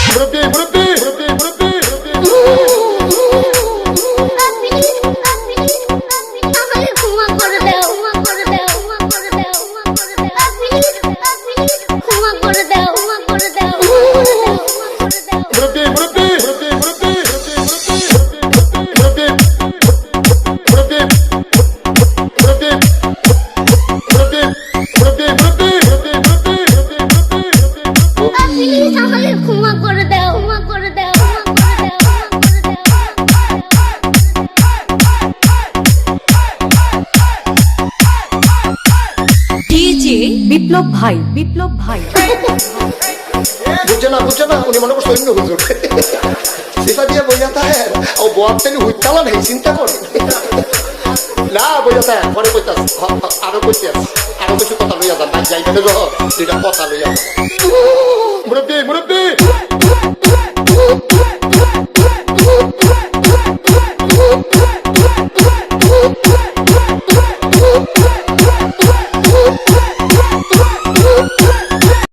মুরব্বি মুরব্বি মুরব্বি মুরব্বি বিপ্লব ভাই বিপ্লব ভাই বুঝছে না উনি মনে করছে অন্য হুজুর সেটা দিয়ে বইয়া থাকে ও বয়ার তেলে হুইতালা নেই চিন্তা করে না বইয়া থাকে পরে কইতাস আরো কইতাস আরো কিছু কথা লইয়া যান যাইবে যখন দুইটা কথা লইয়া যান মুরব্বি মুরব্বি